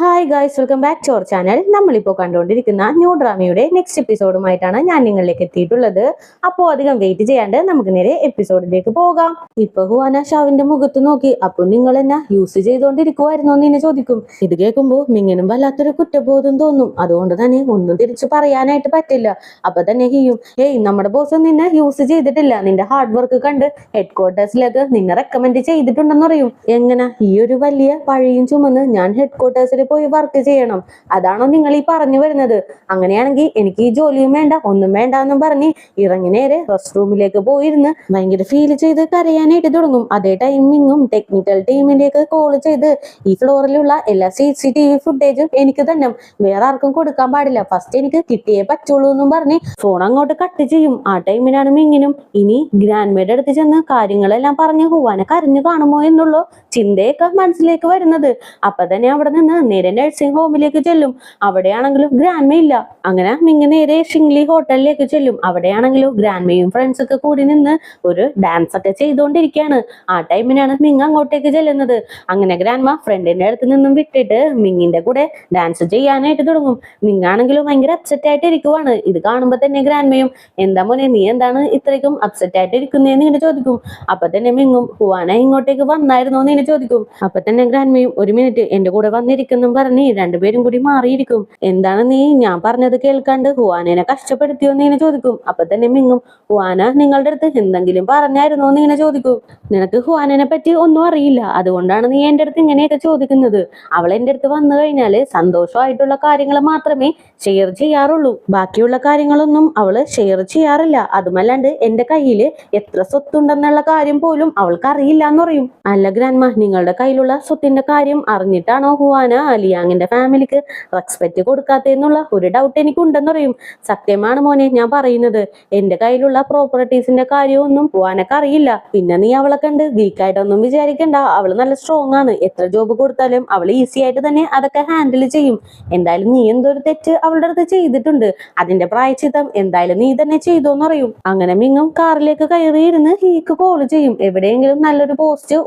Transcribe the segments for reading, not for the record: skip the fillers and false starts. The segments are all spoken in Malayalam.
Hi guys, welcome back to our channel. നമ്മളിപ്പോൾ കണ്ടുകൊണ്ടിരിക്കുന്ന ന്യൂ ഡ്രാമയുടെ നെക്സ്റ്റ് എപ്പിസോഡുമായിട്ടാണ് ഞാൻ നിങ്ങളിലേക്ക് എത്തിയിട്ടുള്ളത്. അപ്പോൾ അധികം വെയിറ്റ് ചെയ്യാണ്ട് നമുക്ക് നേരെ എപ്പിസോഡിലേക്ക് പോകാം. ഇപ്പൊ ഹുവാന ഷാവിന്റെ മുഖത്ത് നോക്കി, അപ്പൊ നിങ്ങൾ എന്നാ യൂസ് ചെയ്തോണ്ടിരിക്കുവായിരുന്നോ എന്ന് എന്നെ ചോദിക്കും. ഇത് കേൾക്കുമ്പോൾ മിങ്ങിനും വല്ലാത്തൊരു കുറ്റബോധം തോന്നും. അതുകൊണ്ട് തന്നെ ഒന്നും തിരിച്ചു പറയാനായിട്ട് പറ്റില്ല. അപ്പൊ തന്നെ ഹിയും, നമ്മുടെ ബോസ് നിന്നെ യൂസ് ചെയ്തിട്ടില്ല, നിന്റെ ഹാർഡ് വർക്ക് കണ്ട് ഹെഡ് ക്വാർട്ടേഴ്സിലേക്ക് നിന്നെ റെക്കമെൻഡ് ചെയ്തിട്ടുണ്ടെന്ന് പറയും. എങ്ങനെ ഈ ഒരു വലിയ പഴിയും ചുമന്ന് ഞാൻ ഹെഡ് ക്വാർട്ടേഴ്സിൽ പോയി വർക്ക് ചെയ്യണം? അതാണോ നിങ്ങൾ ഈ പറഞ്ഞു വരുന്നത്? അങ്ങനെയാണെങ്കിൽ എനിക്ക് ഈ ജോലിയും വേണ്ട, ഒന്നും വേണ്ട എന്നും പറഞ്ഞ് ഇറങ്ങി നേരെ റെസ്റ്റ് റൂമിലേക്ക് പോയിരുന്ന് ഭയങ്കര ഫീൽ ചെയ്ത് കരയാനായിട്ട് തുടങ്ങും. അതേ ടൈമിങ്ങും ടെക്നിക്കൽ ടീമിലേക്ക് കോൾ ചെയ്ത് ഈ ഫ്ലോറിലുള്ള എല്ലാ CCTV ഫുട്ടേജും എനിക്ക് തന്നെ, വേറെ ആർക്കും കൊടുക്കാൻ പാടില്ല, ഫസ്റ്റ് എനിക്ക് കിട്ടിയേ പറ്റുള്ളൂ എന്നും പറഞ്ഞ് ഫോൺ അങ്ങോട്ട് കട്ട് ചെയ്യും. ആ ടൈമിനാണ് മിങ്ങിനും ഇനി ഗ്രാൻഡ്മയുടെ അടുത്ത് ചെന്ന് കാര്യങ്ങളെല്ലാം പറഞ്ഞ് ഹുവാനെ കരഞ്ഞു കാണുമോ എന്നുള്ള ചിന്തയൊക്കെ മനസ്സിലേക്ക് വരുന്നത്. അപ്പൊ തന്നെ അവിടെ നിന്ന് നേരെ നഴ്സിംഗ് ഹോമിലേക്ക് ചെല്ലും. അവിടെയാണെങ്കിലും ഗ്രാൻഡ്മയില്ല. അങ്ങനെ മിങ്ങ നേരെ ഷിംഗ്ലി ഹോട്ടലിലേക്ക് ചെല്ലും. അവിടെയാണെങ്കിലും ഗ്രാൻഡ്മയും ഫ്രണ്ട്സ് ഒക്കെ കൂടി നിന്ന് ഒരു ഡാൻസ് ഒക്കെ ചെയ്തുകൊണ്ടിരിക്കുകയാണ്. ആ ടൈമിനാണ് മിങ് അങ്ങോട്ടേക്ക് ചെല്ലുന്നത്. അങ്ങനെ ഗ്രാൻഡ്മ ഫ്രണ്ടിന്റെ അടുത്ത് നിന്നും വിട്ടിട്ട് മിങ്ങിന്റെ കൂടെ ഡാൻസ് ചെയ്യാനായിട്ട് തുടങ്ങും. മിങ്ങാണെങ്കിലും ഭയങ്കര അപ്സെറ്റ് ആയിട്ട് ഇരിക്കുവാണ്. ഇത് കാണുമ്പോ തന്നെ ഗ്രാൻഡ്മയും, എന്താ മോനെ നീ എന്താണ് ഇത്രയ്ക്കും അപ്സെറ്റ് ആയിട്ട് ഇരിക്കുന്നതെന്ന് ഇങ്ങനെ ചോദിക്കും. അപ്പൊ തന്നെ മിങ്ങും, ഹുവാന ഇങ്ങോട്ടേക്ക് വന്നായിരുന്നോ എന്ന് ഇങ്ങനെ ചോദിക്കും. അപ്പൊ തന്നെ ഗ്രാൻഡ്മയും, ഒരു മിനിറ്റ് എന്റെ കൂടെ വന്നിരിക്കുന്നു പറഞ്ഞ് രണ്ടുപേരും കൂടി മാറിയിരിക്കും. എന്താണ് നീ ഞാൻ പറഞ്ഞത് കേൾക്കാണ്ട് ഹുവാനെ കഷ്ടപ്പെടുത്തിയോ എന്ന് ഇങ്ങനെ ചോദിക്കും. അപ്പൊ തന്നെ മിങ്ങും, ഹുവാന നിങ്ങളുടെ അടുത്ത് എന്തെങ്കിലും പറഞ്ഞായിരുന്നോ എന്ന് ഇങ്ങനെ ചോദിക്കും. നിനക്ക് ഹുവാനെ പറ്റി ഒന്നും അറിയില്ല, അതുകൊണ്ടാണ് നീ എന്റെ അടുത്ത് ഇങ്ങനെയൊക്കെ ചോദിക്കുന്നത്. അവൾ എന്റെ അടുത്ത് വന്നു കഴിഞ്ഞാല് സന്തോഷമായിട്ടുള്ള കാര്യങ്ങൾ മാത്രമേ ഷെയർ ചെയ്യാറുള്ളൂ, ബാക്കിയുള്ള കാര്യങ്ങളൊന്നും അവള് ഷെയർ ചെയ്യാറില്ല. അതുമല്ലാണ്ട് എന്റെ കയ്യില് എത്ര സ്വത്തുണ്ടെന്നുള്ള കാര്യം പോലും അവൾക്ക് അറിയില്ല എന്ന് പറയും. അല്ല ഗ്രാൻഡ്മ, നിങ്ങളുടെ കയ്യിലുള്ള സ്വത്തിന്റെ കാര്യം അറിഞ്ഞിട്ടാണോ ഹുവാന ലിയാങ്ങിന്റെ ഫാമിലിക്ക് റെസ്പെക്ട് കൊടുക്കാത്തെന്നുള്ള ഒരു ഡൗട്ട് എനിക്കുണ്ടെന്ന് പറയും. സത്യമാണ് മോനെ ഞാൻ പറയുന്നത്, എന്റെ കയ്യിലുള്ള പ്രോപ്പർട്ടീസിന്റെ കാര്യമൊന്നും ഹുവാനക്ക് അറിയില്ല. പിന്നെ നീ അവളെ കണ്ട് വീക്കായിട്ടൊന്നും വിചാരിക്കണ്ട, അവള് നല്ല സ്ട്രോങ് ആണ്. എത്ര ജോബ് കൊടുത്താലും അവള് ഈസി ആയിട്ട് തന്നെ അതൊക്കെ ഹാൻഡിൽ ചെയ്യും. എന്തായാലും നീ എന്തൊരു തെറ്റ് അവളുടെ അടുത്ത് ചെയ്തിട്ടുണ്ട്, അതിന്റെ പ്രായശ്ചിത്തം എന്തായാലും നീ തന്നെ ചെയ്തോന്ന് പറയും. അങ്ങനെ മിങ്ങും കാറിലേക്ക് കയറിയിരുന്ന് ഹീക്ക് കോൾ ചെയ്യും. എവിടെയെങ്കിലും നല്ലൊരു പോസ്റ്റ്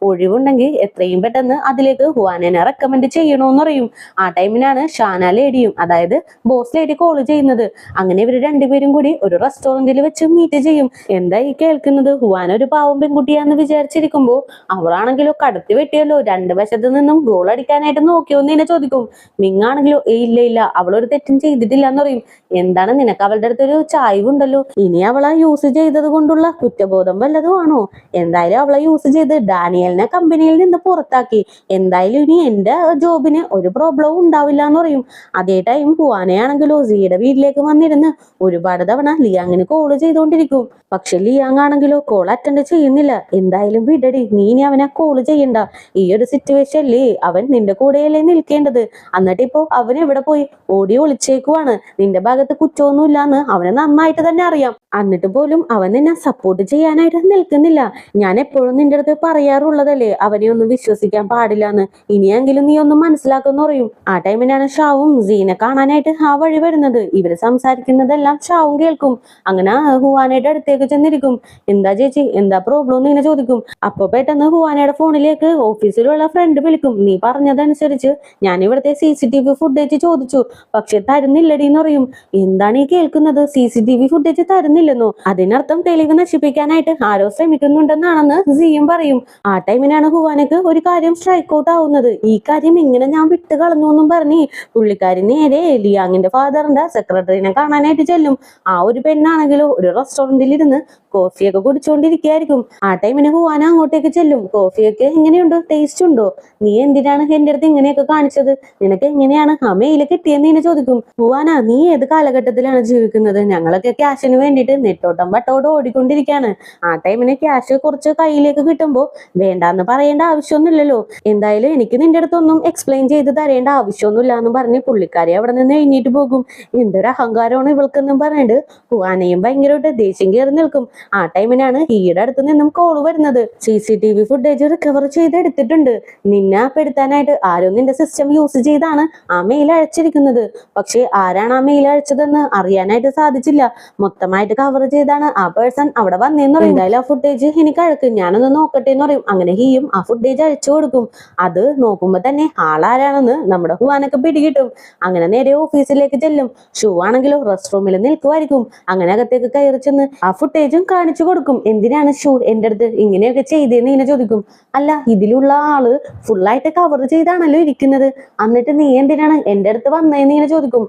ഒഴിവുണ്ടെങ്കിൽ എത്രയും പെട്ടെന്ന് അതിലേക്ക് ഹുവാനെ റെക്കമെൻഡ് ചെയ്യണോന്ന് പറയും. ആ ടൈമിനാണ് ഷാന ലേഡിയും, അതായത് ബോസ് ലേഡി കോൾ ചെയ്യുന്നത്. അങ്ങനെ ഇവര് രണ്ടുപേരും കൂടി ഒരു റെസ്റ്റോറന്റിൽ വെച്ച് മീറ്റ് ചെയ്യും. എന്താ ഈ കേൾക്കുന്നത്? ഹുവാന ഒരു പാവം പെൺകുട്ടിയാന്ന് വിചാരിച്ചിരിക്കുമ്പോ അവളാണെങ്കിലോ കടത്തി വെട്ടിയല്ലോ, രണ്ട് വശത്ത് നിന്നും ഗോൾ അടിക്കാനായിട്ട് നോക്കിയോന്ന് എന്നെ ചോദിക്കും. മിങ്ങാണെങ്കിലോ ഇല്ല അവളൊരു തെറ്റും ചെയ്തിട്ടില്ല എന്ന് പറയും. എന്താണ് നിനക്ക് അവളുടെ അടുത്തൊരു ചായ്വുണ്ടല്ലോ, ഇനി അവളെ യൂസ് ചെയ്തത് കൊണ്ടുള്ള കുറ്റബോധം വല്ലതും ആണോ? എന്തായാലും അവളെ യൂസ് ചെയ്ത് ഡാനിയലിനെ കമ്പനിയിൽ നിന്ന് പുറത്താക്കി, എന്തായാലും ഇനി എന്റെ ജോബിന് ഒരു പ്രോബ്ലവും ഉണ്ടാവില്ല എന്ന് പറയും. അതേ ടൈം ഹുവാനയാണെങ്കിലോ സിയുടെ വീട്ടിലേക്ക് വന്നിരുന്ന് ഒരുപാട് തവണ ലിയാങ്ങിന് കോള് ചെയ്തുകൊണ്ടിരിക്കും. പക്ഷെ ലിയാങ് ആണെങ്കിലോ കോൾ അറ്റൻഡ് ചെയ്യുന്നില്ല. എന്തായാലും വിടടി, നീ ഇനി അവനെ കോള് ചെയ്യണ്ട, ഈ ഒരു സിറ്റുവേഷനില് അവൻ നിന്റെ കൂടെയല്ലേ നിൽക്കേണ്ടത്. എന്നിട്ട് ഇപ്പോ അവൻ എവിടെ പോയി ഓടി ഒളിച്ചേക്കുവാണ്, നിന്റെ ഭാഗത്ത് കുറ്റമൊന്നുമില്ലാന്ന് അവന് നന്നായിട്ട് തന്നെ അറിയാം. എന്നിട്ട് പോലും അവൻ നിന്നെ സപ്പോർട്ട് ചെയ്യാനായിട്ട് നിൽക്കുന്നില്ല. ഞാൻ എപ്പോഴും നിന്റെ അടുത്ത് പറയാറുള്ളതല്ലേ അവനെ ഒന്നും വിശ്വസിക്കാൻ പാടില്ലാന്ന്, ഇനിയെങ്കിലും നീ ഒന്നും മനസ്സിലാക്കുമെന്ന് പറയും. ആ ടൈമിനാണ് ഷാവും സീനെ കാണാനായിട്ട് ആ വഴി വരുന്നത്. ഇവര് സംസാരിക്കുന്നതെല്ലാം ഷാവും കേൾക്കും. അങ്ങനെ ഹുവാനയുടെ അടുത്തേക്ക് ചെന്നിരിക്കും. എന്താ ചേച്ചി, എന്താ പ്രോബ്ലം എന്ന് ഇങ്ങനെ ചോദിക്കും. അപ്പൊ പെട്ടെന്ന് ഹുവാനയുടെ ഫോണിലേക്ക് ഓഫീസിലുള്ള ഫ്രണ്ട് വിളിക്കും. നീ പറഞ്ഞതനുസരിച്ച് ഞാൻ ഇവിടുത്തെ CCTV ഫുട്ടേജ് ചോദിച്ചു, പക്ഷെ തരുന്നില്ലടി എന്ന് പറയും. എന്താണ് ഈ കേൾക്കുന്നത്? CCTV ഫുട്ടേജ് തരുന്നില്ലെന്നോ? അതിനർത്ഥം തെളിവ് നശിപ്പിക്കാനായിട്ട് ആരോ ശ്രമിക്കുന്നുണ്ടെന്നാണെന്ന് സിയും പറയും. ആ ടൈമിനാണ് ഹുവാനക്ക് ഒരു കാര്യം സ്ട്രൈക്ക് ഔട്ട് ആവുന്നത്. ഈ കാര്യം ഇങ്ങനെ ഞാൻ വിട്ട് കളഞ്ഞു എന്നും പറഞ്ഞ് പുള്ളിക്കാരി നേരെ ലിയാങ്ങിന്റെ ഫാദറിന്റെ സെക്രട്ടറിനെ കാണാനായിട്ട് ചെല്ലും. ആ ഒരു പെണ്ണാണെങ്കിലോ ഒരു റെസ്റ്റോറന്റിൽ ഇരുന്ന് കോഫിയൊക്കെ കുടിച്ചുകൊണ്ടിരിക്കുകയായിരിക്കും. ആ ടൈമിന് ഹുവാന അങ്ങോട്ടേക്ക് ചെല്ലും. കോഫിയൊക്കെ എങ്ങനെയുണ്ട്, ടേസ്റ്റ് ഉണ്ടോ? നീ എന്തിനാണ് എന്റെ അടുത്ത് ഇങ്ങനെയൊക്കെ കാണിച്ചത്? നിനക്ക് എങ്ങനെയാണ് ആ മെയില് കിട്ടിയെന്ന് ഇങ്ങനെ ചോദിക്കും. ഹുവാന, നീ ഏത് കാലഘട്ടത്തിലാണ് ജീവിക്കുന്നത്? ഞങ്ങളൊക്കെ ക്യാഷിന് വേണ്ടിയിട്ട് നെട്ടോട്ടം വട്ടോടെ ഓടിക്കൊണ്ടിരിക്കുകയാണ്. ആ ടൈമിന് ക്യാഷ് കുറച്ച് കയ്യിലേക്ക് കിട്ടുമ്പോ വേണ്ടാന്ന് പറയേണ്ട ആവശ്യമൊന്നുമില്ലല്ലോ. എന്തായാലും എനിക്ക് നിന്റെ അടുത്തൊന്നും എക്സ്പ്ലെയിൻ ചെയ്ത് തരേണ്ട ആവശ്യമൊന്നുമില്ല എന്ന് പറഞ്ഞ് പുള്ളിക്കാരി അവിടെ നിന്ന് എഴുന്നേറ്റ് പോകും. എന്തൊരു അഹങ്കാരമാണ് ഇവൾക്കെന്നും പറഞ്ഞിട്ട് ഹുവാനയും ഭയങ്കരമായിട്ട് ദേഷ്യം കയറി നിൽക്കും. ആ ടൈമിനാണ് ഹീയുടെ അടുത്ത് നിന്നും കോള് വരുന്നത്. CCTV ഫുട്ടേജ് റിക്കവർ ചെയ്ത് എടുത്തിട്ടുണ്ട്. നിന്നെ പെടുത്താനായിട്ട് ആരോ നിന്റെ സിസ്റ്റം യൂസ് ചെയ്താണ് ആ മെയിൽ അയച്ചിരിക്കുന്നത്. പക്ഷെ ആരാണ് ആ മെയിൽ അയച്ചതെന്ന് അറിയാനായിട്ട് സാധിച്ചില്ല. മൊത്തമായിട്ട് കവർ ചെയ്താണ് ആ പേഴ്സൺ അവിടെ വന്നേന്ന് പറയും. എന്തായാലും ആ ഫുട്ടേജ് എനിക്ക് അയക്ക്, ഞാനൊന്ന് നോക്കട്ടെ എന്ന് പറയും. അങ്ങനെ ഹീയും ആ ഫുട്ടേജ് അയച്ചു കൊടുക്കും. അത് നോക്കുമ്പോ തന്നെ ആളാരാണെന്ന് നമ്മുടെ ഹുവാനൊക്കെ പിടികിട്ടും. അങ്ങനെ നേരെ ഓഫീസിലേക്ക് ചെല്ലും. ഷൂ ആണെങ്കിലോ റെസ്റ്റ് റൂമിൽ നിൽക്കുമായിരിക്കും. അങ്ങനെ അകത്തേക്ക് കയറി ചെന്ന് ആ ഫുട്ടേജും കാണിച്ചു കൊടുക്കും. എന്തിനാണ് ഷൂ എന്റെ അടുത്ത് ഇങ്ങനെയൊക്കെ ചെയ്തേന്ന് ഇങ്ങനെ ചോദിക്കും. അല്ല, ഇതിലുള്ള ആള് ഫുള്ളായിട്ട് കവർ ചെയ്താണല്ലോ ഇരിക്കുന്നത്, എന്നിട്ട് നീ എന്തിനാണ് എന്റെ അടുത്ത് വന്നേന്ന് ഇങ്ങനെ ചോദിക്കും.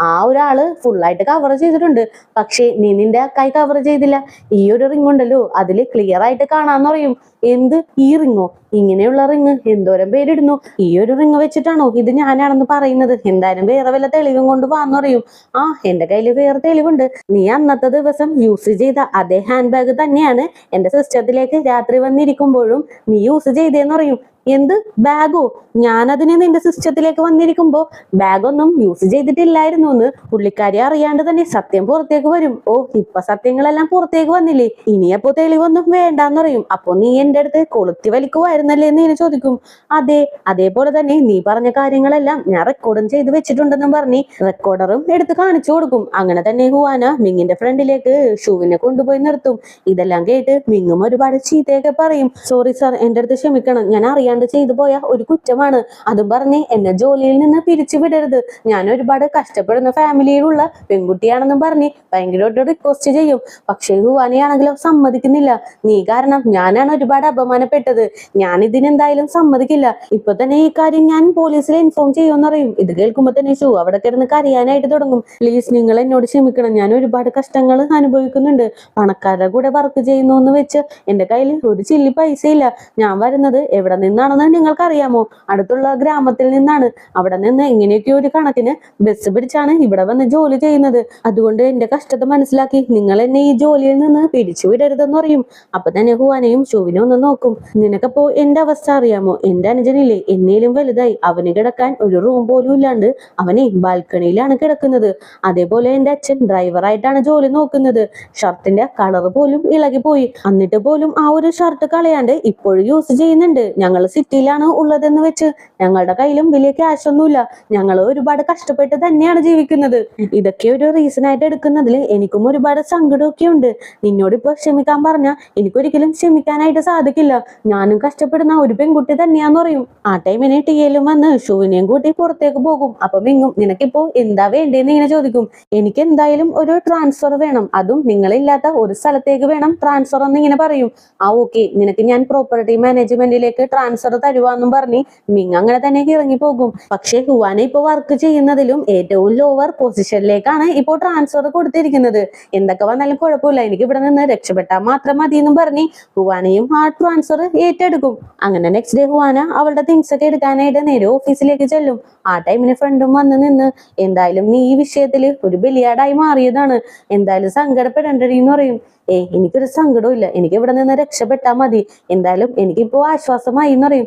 ആ ഒരാള് ഫുള്ളായിട്ട് കവർ ചെയ്തിട്ടുണ്ട്, പക്ഷേ നീ നിന്റെ കൈ കവർ ചെയ്തില്ല. ഈ ഒരു റിംഗ് ഉണ്ടല്ലോ അതില് ക്ലിയർ ആയിട്ട് കാണാന്ന് പറയും. എന്ത്, ഈ റിങ്ങോ? ഇങ്ങനെയുള്ള റിങ് എന്തോരം പേരിടുന്നു. ഈ ഒരു റിങ് വെച്ചിട്ടാണോ ഇത് ഞാനാണെന്ന് പറയുന്നത്? എന്തായാലും വേറെ വല്ല തെളിവും കൊണ്ട് വാന്ന് പറയും. എന്റെ കയ്യിൽ വേറെ തെളിവുണ്ട്. നീ അന്നത്തെ ദിവസം യൂസ് ചെയ്ത അതേ ഹാൻഡ് ബാഗ് തന്നെയാണ് എന്റെ സിസ്റ്റത്തിലേക്ക് രാത്രി വന്നിരിക്കുമ്പോഴും നീ യൂസ് ചെയ്തേന്ന് പറയും. എന്ത്, ബാഗോ? ഞാനതിനെ നിന്റെ സിസ്റ്റത്തിലേക്ക് വന്നിരിക്കുമ്പോ ബാഗൊന്നും യൂസ് ചെയ്തിട്ടില്ലായിരുന്നു എന്ന് പുള്ളിക്കാരി അറിയാണ്ട് തന്നെ സത്യം പുറത്തേക്ക് വരും. ഇപ്പൊ സത്യങ്ങളെല്ലാം പുറത്തേക്ക് വന്നില്ലേ, ഇനിയപ്പോ തെളിവൊന്നും വേണ്ടാന്ന് പറയും. അപ്പൊ നീ എന്റെ അടുത്ത് കൊളുത്തി വലിക്കുവായിരുന്നല്ലേ എന്ന് ഞാൻ ചോദിക്കും. അതെ, അതേപോലെ തന്നെ നീ പറഞ്ഞ കാര്യങ്ങളെല്ലാം ഞാൻ റെക്കോർഡും ചെയ്ത് വെച്ചിട്ടുണ്ടെന്നും പറഞ്ഞ് റെക്കോർഡറും എടുത്ത് കാണിച്ചു കൊടുക്കും. അങ്ങനെ തന്നെ ഹുവാന മിങ്ങിന്റെ ഫ്രണ്ടിലേക്ക് ഷൂവിനെ കൊണ്ടുപോയി നിർത്തും. ഇതെല്ലാം കേട്ട് മിങ്ങും ഒരുപാട് ചീത്തയൊക്കെ പറയും. സോറി സാർ, എന്റെ അടുത്ത് ക്ഷമിക്കണം, ഞാൻ അറിയാണ്ട് ചെയ്തു പോയ ഒരു കുറ്റമാണ്. അതും പറഞ്ഞ് എന്നെ ജോലിയിൽ നിന്ന് പിരിച്ചു വിടരുത്. ഞാൻ ഒരുപാട് കഷ്ടപ്പെടുന്ന ഫാമിലിയിലുള്ള പെൺകുട്ടിയാണെന്നും പറഞ്ഞ് ഭയങ്കരമായിട്ട് റിക്വസ്റ്റ് ചെയ്യും. പക്ഷേ ഹുവാനയാണെങ്കിലോ സമ്മതിക്കുന്നില്ല. നീ കാരണം ഞാനാണ് ഒരുപാട് അപമാനപ്പെട്ടത്, ഞാൻ ഇതിനെന്തായാലും സമ്മതിക്കില്ല. ഇപ്പൊ തന്നെ ഈ കാര്യം ഞാൻ പോലീസിൽ ഇൻഫോം ചെയ്യുമെന്ന് പറയും. ഇത് കേൾക്കുമ്പോ തന്നെ ഷൂ അവിടെ കിടന്ന് കരയാനായിട്ട് തുടങ്ങും. പ്ലീസ്, നിങ്ങൾ എന്നോട് ക്ഷമിക്കണം, ഞാൻ ഒരുപാട് കഷ്ടങ്ങൾ അനുഭവിക്കുന്നുണ്ട്. പണക്കാരുടെ കൂടെ വർക്ക് ചെയ്യുന്നു എന്ന് വെച്ച് എന്റെ കയ്യിൽ ഒരു ചില്ലി പൈസ ഇല്ല. ഞാൻ വരുന്നത് എവിടെ നിന്നാണെന്ന് നിങ്ങൾക്കറിയാമോ? അടുത്തുള്ള ഗ്രാമത്തിൽ നിന്നാണ്. അവിടെ നിന്ന് ഇങ്ങനെയൊക്കെ ഒരു കണക്കിന് ബസ് പിടിച്ചാണ് ഇവിടെ വന്ന് ജോലി ചെയ്യുന്നത്. അതുകൊണ്ട് എന്റെ കഷ്ടത മനസ്സിലാക്കി നിങ്ങൾ എന്നെ ഈ ജോലിയിൽ നിന്ന് പിരിച്ചു വിടരുതെന്ന് പറയും. അപ്പൊ തന്നെ ഹുവാനയും ഷൂവിനെ ഒന്ന് നോക്കും. നിനക്കപ്പോ എന്റെ അവസ്ഥ അറിയാമോ? എന്റെ അനുജനില്ലേ, എന്നേലും വലുതായി, അവന് കിടക്കാൻ ഒരു റൂം പോലും ഇല്ലാണ്ട് അവനെ ബാൽക്കണിയിലാണ് കിടക്കുന്നത്. അതേപോലെ എന്റെ അച്ഛൻ ഡ്രൈവറായിട്ടാണ് ജോലി നോക്കുന്നത്. ഷർട്ടിന്റെ കളർ പോലും ഇളകിപ്പോയി, എന്നിട്ട് പോലും ആ ഒരു ഷർട്ട് കളയാണ്ട് ഇപ്പോഴും യൂസ് ചെയ്യുന്നുണ്ട്. ഞങ്ങൾ സിറ്റിയിലാണ് ഉള്ളതെന്ന് വെച്ച് ഞങ്ങളുടെ കയ്യിലും വലിയ ക്യാഷ് ഒന്നുമില്ല. ഞങ്ങൾ ഒരുപാട് കഷ്ടപ്പെട്ട് തന്നെയാണ് ജീവിക്കുന്നത്. ഇതൊക്കെ ഒരു റീസൺ ആയിട്ട് എടുക്കുന്നതിൽ എനിക്കും ഒരുപാട് സങ്കടമൊക്കെ ഉണ്ട്. നിന്നോട് ഇപ്പൊ ക്ഷമിക്കാൻ പറഞ്ഞാൽ എനിക്കൊരിക്കലും ക്ഷമിക്കാനായിട്ട് സാധിക്കില്ല. ഞാനും കഷ്ടപ്പെടുന്ന ഒരു പെൺകുട്ടി തന്നെയാന്ന് പറയും. ആ ടൈമിന് ടിയിലും വന്ന് ഷൂവിനെയും കൂട്ടി പുറത്തേക്ക് പോകും. അപ്പൊ മിങ്ങും നിനക്കിപ്പോ എന്താ വേണ്ടേന്ന് ഇങ്ങനെ ചോദിക്കും. എനിക്ക് എന്തായാലും ഒരു ട്രാൻസ്ഫർ വേണം, അതും നിങ്ങളില്ലാത്ത ഒരു സ്ഥലത്തേക്ക് വേണം ട്രാൻസ്ഫർ എന്ന് ഇങ്ങനെ പറയും. ഓക്കെ, നിനക്ക് ഞാൻ പ്രോപ്പർട്ടി മാനേജ്മെന്റിലേക്ക് ട്രാൻസ്ഫർ തരുവാന്നും പറഞ്ഞ് മിങ് അങ്ങനെ തന്നെ ഇറങ്ങി പോകും. പക്ഷെ ഹുവാന ഇപ്പൊ വർക്ക് ചെയ്യുന്നതിലും ഏറ്റവും ലോവർ പൊസിഷനിലേക്കാണ് ഇപ്പോ ട്രാൻസ്ഫർ കൊടുത്തിരിക്കുന്നത്. എന്തൊക്കെ വന്നാലും കുഴപ്പമില്ല, എനിക്ക് ഇവിടെ നിന്ന് രക്ഷപ്പെട്ടാൽ മാത്രം മതി എന്നും പറഞ്ഞ് ഹുവാനയും ആ ട്രാൻസ്ഫർ ഏറ്റെടുക്കും. അങ്ങനെ നെക്സ്റ്റ് ഡേ ഹുവാന അവളുടെ തിങ്സ് ഒക്കെ എടുക്കാനായിട്ട് നേരെ ഓഫീസിലേക്ക് ചെല്ലും. ആ ടൈമിന് ഫ്രണ്ടും വന്ന് നിന്ന് എന്തായാലും നീ ഈ വിഷയത്തില് ഒരു ബലിയാടായി മാറിയതാണ്, എന്തായാലും സങ്കടപ്പെടേണ്ടടി എന്ന് പറയും. എനിക്കൊരു സങ്കടവും ഇല്ല, എനിക്ക് ഇവിടെ നിന്ന് രക്ഷപ്പെട്ടാൽ മതി, എന്തായാലും എനിക്കിപ്പോ ആശ്വാസമായി എന്ന് പറയും.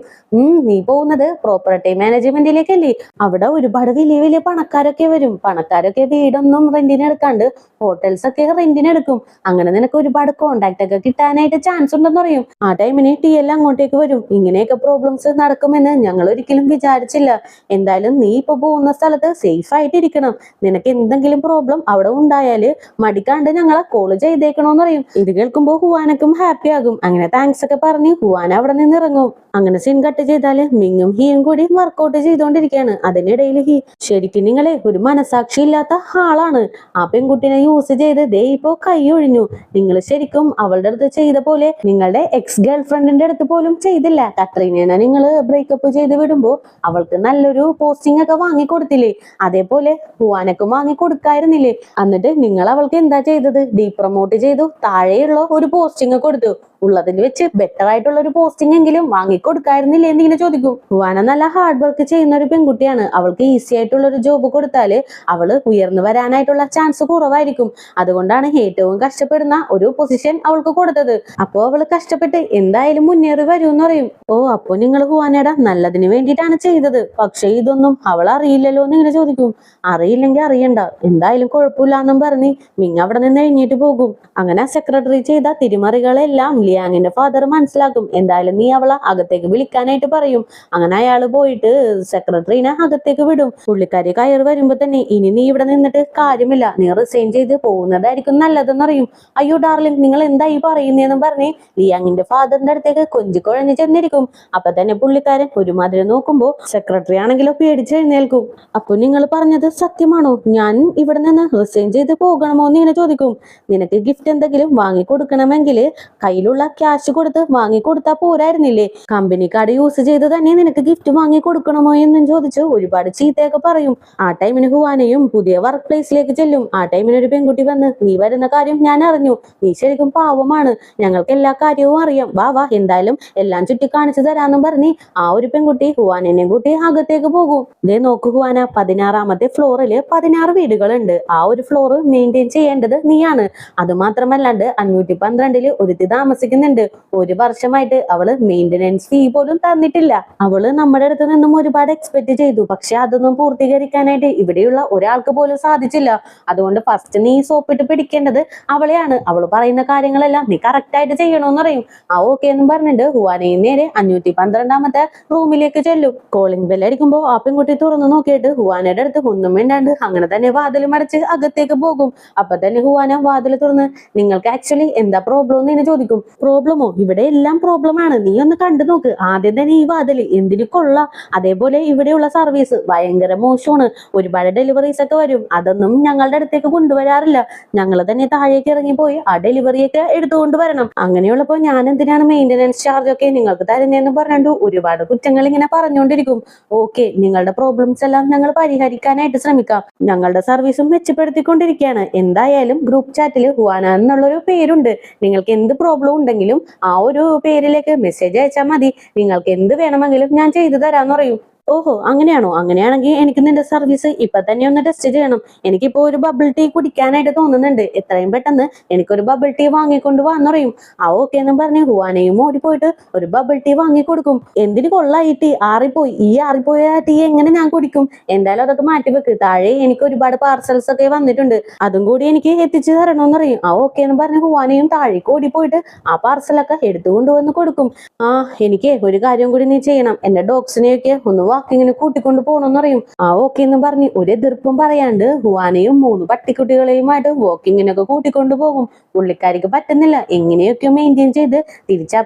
നീ പോകുന്നത് പ്രോപ്പർട്ടി മാനേജ്മെന്റിലേക്കല്ലേ? അവിടെ ഒരുപാട് വലിയ വലിയ പണക്കാരൊക്കെ വരും. പണക്കാരൊക്കെ വീടൊന്നും റെന്റിന് എടുക്കാണ്ട് ഹോട്ടൽസ് ഒക്കെ റെന്റിന് എടുക്കും. അങ്ങനെ നിനക്ക് ഒരുപാട് കോണ്ടാക്ട് ഒക്കെ കിട്ടാനായിട്ട് ചാൻസ് ഉണ്ടെന്ന് പറയും. ആ ടൈമിന് ടിഎൽ അങ്ങോട്ടേക്ക് വരും. ഇങ്ങനെയൊക്കെ പ്രോബ്ലംസ് നടക്കുമെന്ന് ഞങ്ങൾ ഒരിക്കലും വിചാരിച്ചില്ല. എന്തായാലും നീ ഇപ്പൊ പോകുന്ന സ്ഥലത്ത് സേഫ് ആയിട്ടിരിക്കണം. നിനക്ക് എന്തെങ്കിലും പ്രോബ്ലം അവിടെ ഉണ്ടായാല് മടിക്കാണ്ട് ഞങ്ങളെ കോള് ചെയ്തേക്കണോന്ന് പറയും. ഇത് കേൾക്കുമ്പോ ഹുവാനക്കും ഹാപ്പി ആകും. അങ്ങനെ താങ്ക്സ് ഒക്കെ പറഞ്ഞ് ഹുവാന അവിടെ നിന്ന് ഇറങ്ങും. അങ്ങനെ സീൻ കട്ട് ചെയ്താല് മിങ്ങും ഹീയും കൂടി വർക്കൗട്ട് ചെയ്തോണ്ടിരിക്കുകയാണ്. അതിനിടയിൽ ഹീ, ശരിക്കും നിങ്ങളെ ഒരു മനസാക്ഷി ഇല്ലാത്ത ആളാണ്. ആ പെൺകുട്ടിനെ യൂസ് ചെയ്ത് ദേ ഇപ്പോ കൈ ഒഴിഞ്ഞു. നിങ്ങൾ ശരിക്കും അവളുടെ അടുത്ത് ചെയ്ത പോലെ നിങ്ങളുടെ എക്സ് ഗേൾ ഫ്രണ്ടിന്റെ അടുത്ത് പോലും ചെയ്തില്ല. കത്രീനേനെ നിങ്ങൾ ബ്രേക്കപ്പ് ചെയ്ത് വിടുമ്പോ അവൾക്ക് നല്ലൊരു പോസ്റ്റിംഗ് ഒക്കെ വാങ്ങി കൊടുത്തില്ലേ? അതേപോലെ ഹുവാനക്കും വാങ്ങി കൊടുക്കായിരുന്നില്ലേ? എന്നിട്ട് നിങ്ങൾ അവൾക്ക് എന്താ ചെയ്തത്? ഡീപ്രമോട്ട് ചെയ്തു, താഴെയുള്ള ഒരു പോസ്റ്റിംഗ് കൊടുത്തു. ഉള്ളതിൽ വെച്ച് ബെറ്റർ ആയിട്ടുള്ള ഒരു പോസ്റ്റിംഗ് എങ്കിലും വാങ്ങിക്കൊടുക്കായിരുന്നില്ലേ എന്നിങ്ങനെ ചോദിക്കും. ഹുവാന നല്ല ഹാർഡ് വർക്ക് ചെയ്യുന്ന ഒരു പെൺകുട്ടിയാണ്. അവൾക്ക് ഈസി ആയിട്ടുള്ള ഒരു ജോബ് കൊടുത്താല് അവള് ഉയർന്നു വരാനായിട്ടുള്ള ചാൻസ് കുറവായിരിക്കും. അതുകൊണ്ടാണ് ഏറ്റവും കഷ്ടപ്പെടുന്ന ഒരു പൊസിഷൻ അവൾക്ക് കൊടുത്തത്. അപ്പോ അവള് കഷ്ടപ്പെട്ട് എന്തായാലും മുന്നേറി വരും എന്ന് പറയും. ഓ, അപ്പൊ നിങ്ങൾ ഹുവാനയുടെ നല്ലതിന് വേണ്ടിയിട്ടാണ് ചെയ്തത്. പക്ഷെ ഇതൊന്നും അവൾ അറിയില്ലല്ലോ എന്ന് ഇങ്ങനെ ചോദിക്കും. അറിയില്ലെങ്കിൽ അറിയണ്ട, എന്തായാലും കുഴപ്പമില്ലാന്നും പറഞ്ഞ് മിങ് അവിടെ നിന്ന് എഴുന്നേറ്റ് പോകും. അങ്ങനെ സെക്രട്ടറി ചെയ്ത തിരിമറികളെല്ലാം ലിയാങ്ങിന്റെ ഫാദർ മനസ്സിലാക്കും. എന്തായാലും നീ അവളെ അകത്തേക്ക് വിളിക്കാനായിട്ട് പറയും. അങ്ങനെ അയാള് പോയിട്ട് സെക്രട്ടറിനെ അകത്തേക്ക് വിടും. പുള്ളിക്കാരി കയറി വരുമ്പോ തന്നെ ഇനി നീ ഇവിടെ നിന്നിട്ട് കാര്യമില്ല, നീ റിസൈൻ ചെയ്ത് പോകുന്നതായിരിക്കും നല്ലതെന്ന് അറിയും. അയ്യോ ഡാർലിംഗ്, നിങ്ങൾ എന്തായി പറയുന്നതെന്നും പറഞ്ഞ് ലിയാങ്ങിന്റെ ഫാദറിന്റെ അടുത്തേക്ക് കൊഞ്ചിക്കൊഴഞ്ഞ് ചെന്നിരിക്കും. അപ്പൊ തന്നെ പുള്ളിക്കാരൻ ഒരുമാതിരി നോക്കുമ്പോ സെക്രട്ടറി ആണെങ്കിലോ പേടിച്ച് എഴുന്നേൽക്കും. അപ്പൊ നിങ്ങൾ പറഞ്ഞത് സത്യമാണോ? ഞാൻ ഇവിടെ നിന്ന് റിസൈൻ ചെയ്ത് പോകണമോ എന്ന് ഇങ്ങനെ ചോദിക്കും. നിനക്ക് ഗിഫ്റ്റ് എന്തെങ്കിലും വാങ്ങിക്കൊടുക്കണമെങ്കിൽ കയ്യിലുള്ള ക്യാഷ് കൊടുത്ത് വാങ്ങിക്കൊടുത്താ പോരായിരുന്നില്ലേ? കമ്പനി കാർഡ് യൂസ് ചെയ്ത് തന്നെ നിനക്ക് ഗിഫ്റ്റ് വാങ്ങിക്കൊടുക്കണമോ എന്നും ചോദിച്ച് ഒരുപാട് ചീത്തയൊക്കെ പറയും. ആ ടൈമിന് ഹുവാനയും പുതിയ വർക്ക് പ്ലേസിലേക്ക് ചെല്ലും. ആ ടൈമിന് ഒരു പെൺകുട്ടി വന്ന്, നീ വരുന്ന കാര്യം ഞാൻ അറിഞ്ഞു, നീ ശരിക്കും പാവമാണ്, ഞങ്ങൾക്ക് എല്ലാ കാര്യവും അറിയാം, വാ വാ എന്തായാലും എല്ലാം ചുറ്റി കാണിച്ചു തരാന്നും പറഞ്ഞ് ആ ഒരു പെൺകുട്ടി ഹുവാനെ കൂട്ടി അകത്തേക്ക് പോകും. ദേ നോക്കു ഹുവാന, 16ാമത്തെ ഫ്ലോറിൽ 16 വീടുകളുണ്ട്. ആ ഒരു ഫ്ലോർ മെയിൻറ്റെയിൻ ചെയ്യേണ്ടത് നീയാണ്. അത് മാത്രമല്ലാണ്ട് 512 ഒരുത്തി താമസിക്കുന്നുണ്ട്. 1 വർഷമായിട്ട് അവള് മെയിന്റനൻസ് ഫീ പോലും തന്നിട്ടില്ല. അവള് നമ്മുടെ അടുത്ത് നിന്നും ഒരുപാട് എക്സ്പെക്ട് ചെയ്തു, പക്ഷെ അതൊന്നും പൂർത്തീകരിക്കാനായിട്ട് ഇവിടെയുള്ള ഒരാൾക്ക് പോലും സാധിച്ചില്ല. അതുകൊണ്ട് ഫസ്റ്റ് നീ സോപ്പിട്ട് പിടിക്കേണ്ടത് അവളെയാണ്. അവള് പറയുന്ന കാര്യങ്ങളെല്ലാം നീ കറക്റ്റ് ആയിട്ട് ചെയ്യണമെന്ന് പറയും. ആ ഓക്കെ എന്നും പറഞ്ഞിട്ട് ഹുവാനയും നേരെ 512ാമത്തെ റൂമിലേക്ക് ചെല്ലും. കോളിംഗ് ബെൽ അടിക്കുമ്പോ ആ പെൺകുട്ടി തുറന്നു നോക്കിയിട്ട് ഹുവാനയുടെ അടുത്ത് ഒന്നും വേണ്ടാണ്ട് അങ്ങനെ തന്നെ വാതിൽ മടച്ച് അകത്തേക്ക് പോകും. അപ്പൊ തന്നെ ഹുവാന വാതിൽ തുറന്ന്, നിങ്ങൾക്ക് ആക്ച്വലി എന്താ പ്രോബ്ലം എന്ന് ചോദിക്കും. പ്രോബ്ലമോ? ഇവിടെ എല്ലാം പ്രോബ്ലം ആണ്, നീ ഒന്ന് കണ്ടു നോക്ക്. ആദ്യം തന്നെ ഈ വാതിൽ എന്തിനു കൊള്ളാം. അതേപോലെ ഇവിടെയുള്ള സർവീസ് ഭയങ്കര മോശമാണ്. ഒരുപാട് ഡെലിവറീസ് ഒക്കെ വരും, അതൊന്നും ഞങ്ങളുടെ അടുത്തേക്ക് കൊണ്ടുവരാറില്ല. ഞങ്ങൾ തന്നെ താഴേക്ക് ഇറങ്ങിപ്പോയി ആ ഡെലിവറിയൊക്കെ എടുത്തുകൊണ്ട് വരണം. അങ്ങനെയുള്ളപ്പോ ഞാൻ എന്തിനാണ് മെയിന്റനൻസ് ചാർജ് ഒക്കെ നിങ്ങൾക്ക് തരുന്നതെന്ന് പറഞ്ഞിട്ട് ഒരുപാട് കുറ്റങ്ങൾ ഇങ്ങനെ പറഞ്ഞുകൊണ്ടിരിക്കും. ഓക്കെ, നിങ്ങളുടെ പ്രോബ്ലംസ് എല്ലാം ഞങ്ങൾ പരിഹരിക്കാനായിട്ട് ശ്രമിക്കാം. ഞങ്ങളുടെ സർവീസും മെച്ചപ്പെടുത്തിക്കൊണ്ടിരിക്കുകയാണ്. എന്തായാലും ഗ്രൂപ്പ് ചാറ്റിൽ ഹുവാന എന്നുള്ളൊരു പേരുണ്ട്. നിങ്ങൾക്ക് എന്ത് പ്രോബ്ലം ഉണ്ടെങ്കിലും ആ ഒരു പേരിലേക്ക് മെസ്സേജ് അയച്ചാൽ മതി. നിങ്ങൾക്ക് എന്ത് വേണമെങ്കിലും ഞാൻ ചെയ്തു തരാന്ന് പറയും. ഓഹോ, അങ്ങനെയാണോ? അങ്ങനെയാണെങ്കിൽ എനിക്ക് നിന്റെ സർവീസ് ഇപ്പൊ തന്നെ ഒന്ന് ടെസ്റ്റ് ചെയ്യണം. എനിക്കിപ്പോ ഒരു ബബിൾ ടീ കുടിക്കാനായിട്ട് തോന്നുന്നുണ്ട്. എത്രയും പെട്ടെന്ന് എനിക്കൊരു ബബിൾ ടീ വാങ്ങിക്കൊണ്ട് വാന്ന് പറയും. ആ ഓക്കെ എന്നും പറഞ്ഞ് ഹുവാനയും ഓടിപ്പോയിട്ട് ഒരു ബബിൾ ടീ വാങ്ങിക്കൊടുക്കും. എന്തിന് കൊള്ളായി ടീ? ആറിപ്പോയി. ഈ ആറിപ്പോയ ടീ എങ്ങനെ ഞാൻ കുടിക്കും? എന്തായാലും അതൊക്കെ മാറ്റിവെക്ക്. താഴെ എനിക്ക് ഒരുപാട് പാർസൽസ് ഒക്കെ വന്നിട്ടുണ്ട്, അതും കൂടി എനിക്ക് എത്തിച്ചു തരണമെന്ന് പറയും. ആ ഓക്കെ എന്ന് പറഞ്ഞ് ഹുവാനയും താഴേക്ക് ഓടിപ്പോയിട്ട് ആ പാർസലൊക്കെ എടുത്തുകൊണ്ടുവന്ന് കൊടുക്കും. ആ, എനിക്ക് ഒരു കാര്യം കൂടി നീ ചെയ്യണം. എന്റെ ഡോഗ്സിനെയൊക്കെ ഒന്ന് വാക്കിങ്ങിന് കൂട്ടിക്കൊണ്ട് പോകണമെന്ന് പറയും. ആ ഓക്കെ എന്ന് പറഞ്ഞ് ഒരു എതിർപ്പും പറയാണ്ട് ഹുവാനയും 3 പട്ടിക്കുട്ടികളെയുമായിട്ട് വാക്കിങ്ങിനൊക്കെ കൂട്ടിക്കൊണ്ടു പോകും. പുള്ളിക്കാരിക്ക് പറ്റുന്നില്ല. എങ്ങനെയൊക്കെ മെയിൻറ്റെയിൻ ചെയ്ത് തിരിച്ച് ആ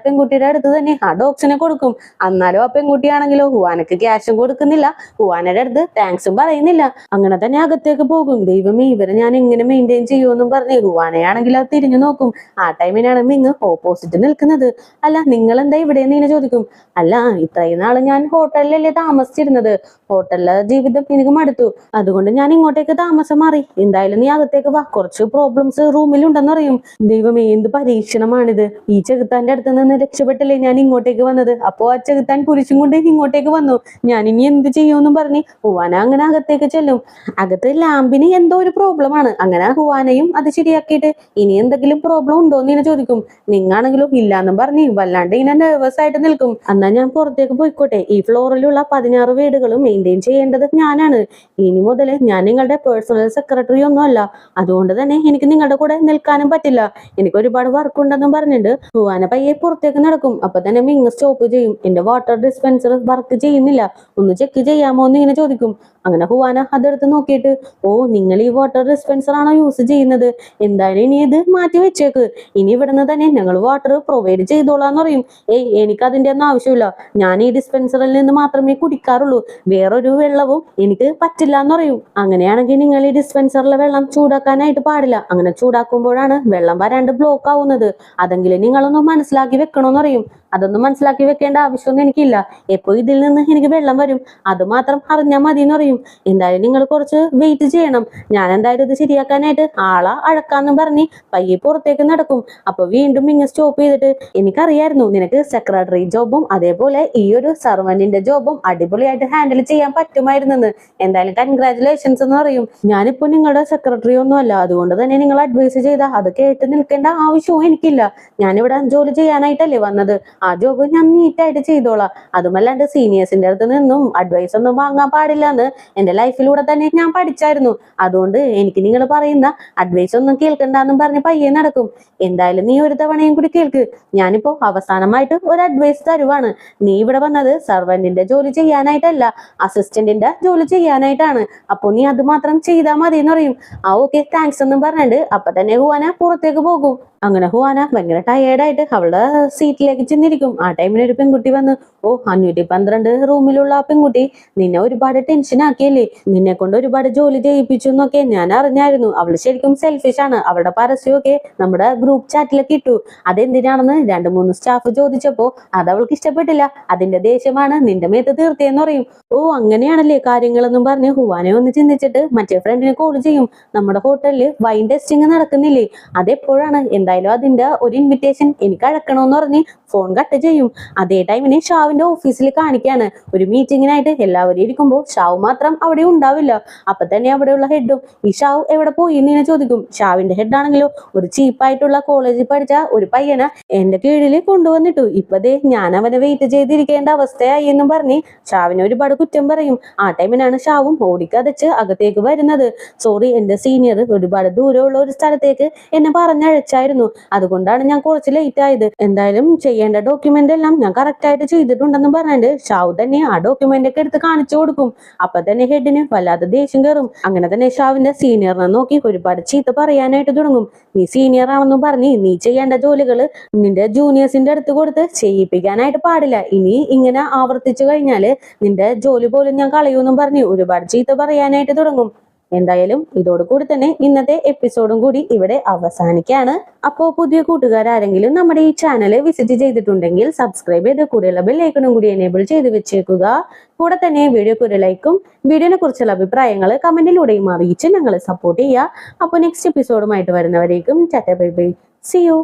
പെൺകുട്ടിയുടെ അടുത്ത് തന്നെ ആ ഡോഗ്സിനെ കൊടുക്കും. എന്നാലും ആ പെൺകുട്ടിയാണെങ്കിലോ ഹുവാനക്ക് ക്യാഷും കൊടുക്കുന്നില്ല, ഹുവാനയുടെ അടുത്ത് താങ്ക്സും പറയുന്നില്ല. അങ്ങനെ തന്നെ അകത്തേക്ക് പോകും. ദൈവമേ, ഇവരെ ഞാൻ എങ്ങനെ മെയിൻറ്റെയിൻ ചെയ്യുമെന്നും പറഞ്ഞ് ഹുവാനയാണെങ്കിൽ അത് തിരിഞ്ഞു നോക്കും. ആ ടൈമിനാണ് മിങ് ഓപ്പോസിറ്റ് നിൽക്കുന്നത്. അല്ല, നിങ്ങൾ എന്താ ഇവിടെ എന്ന് ചോദിക്കും. അല്ല, ഇത്രയും നാള് ഞാൻ ഹോട്ടലിലല്ലേ താമസിച്ചിരുന്നത്. ഹോട്ടലിലെ ജീവിതം എനിക്ക് മടുത്തു, അതുകൊണ്ട് ഞാൻ ഇങ്ങോട്ടേക്ക് താമസം മാറി. എന്തായാലും നീ അകത്തേക്ക് വാ, കുറച്ച് പ്രോബ്ലംസ് റൂമിലുണ്ടെന്ന് അറിയും. ദൈവമേ, എന്ത് പരീക്ഷണമാണിത്. ഈ ചെകുത്താന്റെ അടുത്ത് നിന്ന് രക്ഷപ്പെട്ടില്ലേ ഞാൻ ഇങ്ങോട്ടേക്ക് വന്നത്. അപ്പോ ആ ചെകുത്താൻ കുരിശും കൊണ്ട് ഇങ്ങോട്ടേക്ക് വന്നു. ഞാൻ ഇനി എന്ത് ചെയ്യുമെന്നും പറഞ്ഞ് ഹുവാന അങ്ങനെ അകത്തേക്ക് ചെല്ലും. അകത്ത് ലാമ്പിന് എന്തോ ഒരു പ്രോബ്ലമാണ്. അങ്ങനെ ഹുവാനയും അത് ശരിയാക്കിയിട്ട് ഇനി എന്തെങ്കിലും പ്രോബ്ലം ഉണ്ടോ എന്ന് ചോദിക്കും. നിങ്ങാണെങ്കിലും ഇല്ലാന്നും പറഞ്ഞ് വല്ലാണ്ട് ഇങ്ങനെ നെർവസ് ആയിട്ട് നിൽക്കും. എന്നാ ഞാൻ പുറത്തേക്ക് പോയിക്കോട്ടെ. ഈ ഫ്ലോറിലുള്ള 16 വീടുകളും മെയിൻറ്റെയിൻ ചെയ്യേണ്ടത് ഞാനാണ്. ഇനി മുതൽ ഞാൻ നിങ്ങളുടെ പേഴ്സണൽ സെക്രട്ടറി ഒന്നും അല്ല. അതുകൊണ്ട് തന്നെ എനിക്ക് നിങ്ങളുടെ കൂടെ നിൽക്കാനും പറ്റില്ല. എനിക്ക് ഒരുപാട് വർക്ക് ഉണ്ടെന്നും പറഞ്ഞിട്ട് ഹുവാന പയ്യെ പുറത്തേക്ക് നടക്കും. അപ്പൊ തന്നെ മിങ് സ്റ്റോപ്പ് ചെയ്യും. എന്റെ വാട്ടർ ഡിസ്പെൻസർ വർക്ക് ചെയ്യുന്നില്ല, ഒന്ന് ചെക്ക് ചെയ്യാമോ എന്ന് ഇങ്ങനെ ചോദിക്കും. അങ്ങനെ ഹുവാന അതെടുത്ത് നോക്കിയിട്ട്, ഓ, നിങ്ങൾ ഈ വാട്ടർ ഡിസ്പെൻസർ ആണോ യൂസ് ചെയ്യുന്നത്? എന്തായാലും ഇനി ഇത് മാറ്റി വെച്ചേക്ക്. ഇനി ഇവിടുന്ന് തന്നെ ഞങ്ങൾ വാട്ടർ പ്രൊവൈഡ് ചെയ്തോളാന്ന് പറയും. ഏയ്, എനിക്ക് അതിന്റെ ഒന്നും ആവശ്യമില്ല. ഞാൻ ഈ ഡിസ്പെൻസറിൽ നിന്ന് മാത്രമേ കുടിക്കാറുള്ളൂ. വേറൊരു വെള്ളവും എനിക്ക് പറ്റില്ല എന്ന് പറയും. അങ്ങനെയാണെങ്കിൽ നിങ്ങൾ ഈ ഡിസ്പെൻസറിലെ വെള്ളം ചൂടാക്കാനായിട്ട് പാടില്ല. അങ്ങനെ ചൂടാക്കുമ്പോഴാണ് വെള്ളം വരാണ്ട് ബ്ലോക്ക് ആവുന്നത്. അതെങ്കിലും നിങ്ങളൊന്ന് മനസ്സിലാക്കി വെക്കണമെന്ന് പറയും. അതൊന്നും മനസ്സിലാക്കി വെക്കേണ്ട ആവശ്യമൊന്നും എനിക്കില്ല. എപ്പോ ഇതിൽ നിന്ന് എനിക്ക് വെള്ളം വരും അത് മാത്രം അറിഞ്ഞാൽ മതി എന്ന് പറയും. എന്തായാലും നിങ്ങൾ കുറച്ച് വെയിറ്റ് ചെയ്യണം. ഞാൻ എന്തായാലും ഇത് ശരിയാക്കാനായിട്ട് ആളെ അഴക്കാന്നും പറഞ്ഞ് പയ്യെ പുറത്തേക്ക് നടക്കും. അപ്പൊ വീണ്ടും ഇങ്ങനെ സ്റ്റോപ്പ് ചെയ്തിട്ട്, എനിക്കറിയായിരുന്നു നിനക്ക് സെക്രട്ടറി ജോബും അതേപോലെ ഈ ഒരു സർവന്റിന്റെ ജോബും അടിപൊളിയായിട്ട് ഹാൻഡിൽ ചെയ്യാൻ പറ്റുമായിരുന്നെന്ന്. എന്തായാലും കൺഗ്രാറ്റുലേഷൻസ് എന്ന് പറയും. ഞാനിപ്പോ നിങ്ങളുടെ സെക്രട്ടറി ഒന്നും അല്ല, അതുകൊണ്ട് തന്നെ നിങ്ങൾ അഡ്വൈസ് ചെയ്ത അത് കേട്ട് നിൽക്കേണ്ട ആവശ്യവും എനിക്കില്ല. ഞാനിവിടെ ജോലി ചെയ്യാനായിട്ടല്ലേ വന്നത്. ആ ജോബ് ഞാൻ നീറ്റായിട്ട് ചെയ്തോളാം. അതുമല്ലാണ്ട് സീനിയേഴ്സിന്റെ അടുത്ത് നിന്നും അഡ്വൈസ് ഒന്നും വാങ്ങാൻ പാടില്ല എന്ന് എന്റെ ലൈഫിലൂടെ തന്നെ ഞാൻ പഠിച്ചായിരുന്നു. അതുകൊണ്ട് എനിക്ക് നിങ്ങൾ പറയുന്ന അഡ്വൈസ് ഒന്നും കേൾക്കണ്ടെന്നും പറഞ്ഞ് പയ്യെ നടക്കും. എന്തായാലും നീ ഒരു തവണയും കൂടി കേൾക്ക്. ഞാനിപ്പോ അവസാനമായിട്ട് ഒരു അഡ്വൈസ് തരുവാണ്. നീ ഇവിടെ വന്നത് സർവന്റിന്റെ ജോലി ചെയ്യാനായിട്ടല്ല, അസിസ്റ്റന്റിന്റെ ജോലി ചെയ്യാനായിട്ടാണ്. അപ്പൊ നീ അത് മാത്രം ചെയ്താൽ മതി എന്ന് പറയും. ആ ഓക്കെ താങ്ക്സ് എന്നും പറഞ്ഞിട്ട് അപ്പൊ തന്നെ ഹുവാന പുറത്തേക്ക് പോകും. അങ്ങനെ ഹുവാന ഭയങ്കര ടയേർഡായിട്ട് അവളുടെ സീറ്റിലേക്ക് ചെന്നിരിക്കും. ആ ടൈമിൽ ഒരു പെൺകുട്ടി വന്ന്, ഓ 512 റൂമിലുള്ള ആ പെൺകുട്ടി നിന്നെ ഒരുപാട് ടെൻഷൻ ആക്കിയല്ലേ, നിന്നെ കൊണ്ട് ഒരുപാട് ജോലി ചെയ്യിപ്പിച്ചു എന്നൊക്കെ ഞാൻ അറിഞ്ഞായിരുന്നു. അവള് ശരിക്കും സെൽഫിഷ് ആണ്. അവളുടെ പരസ്യമൊക്കെ നമ്മുടെ ഗ്രൂപ്പ് ചാറ്റിലൊക്കെ ഇട്ടു. അതെന്തിനാണെന്ന് 2-3 സ്റ്റാഫ് ചോദിച്ചപ്പോ അത് അവൾക്ക് ഇഷ്ടപ്പെട്ടില്ല. അതിന്റെ ദേഷ്യമാണ് നിന്റെ മേത്ത് തീർത്തേന്ന് പറയും. ഓ അങ്ങനെയാണല്ലേ കാര്യങ്ങളെന്നും പറഞ്ഞ് ഹുവാനെ ഒന്ന് ചിന്തിച്ചിട്ട് മറ്റേ ഫ്രണ്ടിനെ കോൾ ചെയ്യും. നമ്മുടെ ഹോട്ടലിൽ വൈൻ ടെസ്റ്റിംഗ് നടക്കുന്നില്ലേ, അതെപ്പോഴാണ്, എന്തായാലും അതിന്റെ ഒരു ഇൻവിറ്റേഷൻ എനിക്ക് അഴക്കണമെന്ന് പറഞ്ഞ് ഫോൺ കട്ട് ചെയ്യും. അതേ ടൈമിന് ഷാവിന്റെ ഓഫീസിൽ കാണിക്കാണ്. ഒരു മീറ്റിങ്ങിനായിട്ട് എല്ലാവരും ഇരിക്കുമ്പോൾ ഷാവ് മാത്രം അവിടെ ഉണ്ടാവില്ല. അപ്പൊ തന്നെ അവിടെയുള്ള ഹെഡും ഈ ഷാവ് എവിടെ പോയി എന്ന് ചോദിക്കും. ഷാവിന്റെ ഹെഡ് ആണെങ്കിലോ ഒരു ചീപ്പായിട്ടുള്ള കോളേജിൽ പഠിച്ച ഒരു പയ്യനെ എന്റെ കീഴിൽ കൊണ്ടുവന്നിട്ടു. ഇപ്പതേ ഞാൻ അവനെ വെയിറ്റ് ചെയ്തിരിക്കേണ്ട അവസ്ഥയായി എന്നും പറഞ്ഞ് ഷാവിനെ ഒരുപാട് കുറ്റം പറയും. ആ ടൈമിനാണ് ഷാവും ഓടിക്കതച്ച് അകത്തേക്ക് വരുന്നത്. സോറി, എന്റെ സീനിയർ ഒരുപാട് ദൂരമുള്ള ഒരു സ്ഥലത്തേക്ക് എന്നെ പറഞ്ഞയച്ചായിരുന്നു, അതുകൊണ്ടാണ് ഞാൻ കുറച്ച് ലേറ്റ് ആയത്. എന്തായാലും ചെയ്യേണ്ട ഡോക്യുമെന്റ് എല്ലാം ഞാൻ കറക്റ്റ് ആയിട്ട് ചെയ്തിട്ടുണ്ടെന്ന് പറഞ്ഞിട്ട് ഷാവു തന്നെ ആ ഡോക്യുമെന്റ് ഒക്കെ എടുത്ത് കാണിച്ചു കൊടുക്കും. അപ്പൊ തന്നെ ഹെഡിന് വല്ലാതെ ദേഷ്യം കയറും. അങ്ങനെ തന്നെ ഷാവിന്റെ സീനിയറിനെ നോക്കി ഒരുപാട് ചീത്ത പറയാനായിട്ട് തുടങ്ങും. നീ സീനിയർ ആണെന്നും പറഞ്ഞ് നീ ചെയ്യേണ്ട ജോലികള് നിന്റെ ജൂനിയേഴ്സിന്റെ അടുത്ത് കൊടുത്ത് ചെയ്യിപ്പിക്കാനായിട്ട് പാടില്ല. ഇനി ഇങ്ങനെ ആവർത്തിച്ചു കഴിഞ്ഞാല് നിന്റെ ജോലി പോലും ഞാൻ കളയൂന്നും പറഞ്ഞ് ഒരുപാട് ചീത്ത പറയാനായിട്ട് തുടങ്ങും. എന്തായാലും ഇതോടുകൂടി തന്നെ ഇന്നത്തെ എപ്പിസോഡും കൂടി ഇവിടെ അവസാനിക്കുകയാണ്. അപ്പോൾ പുതിയ കൂട്ടുകാരെങ്കിലും നമ്മുടെ ഈ ചാനൽ വിസിറ്റ് ചെയ്തിട്ടുണ്ടെങ്കിൽ സബ്സ്ക്രൈബ് ചെയ്ത് കൂടെയുള്ള ബെല്ലൈക്കണും കൂടി എനേബിൾ ചെയ്ത് വെച്ചേക്കുക. കൂടെ തന്നെ വീഡിയോക്ക് ഒരു ലൈക്കും വീഡിയോനെ കുറിച്ചുള്ള അഭിപ്രായങ്ങൾ കമന്റിലൂടെയും അറിയിച്ച് ഞങ്ങളെ സപ്പോർട്ട് ചെയ്യുക. അപ്പോൾ നെക്സ്റ്റ് എപ്പിസോഡുമായിട്ട് വരുന്നവരേക്കും tata bye bye, see U.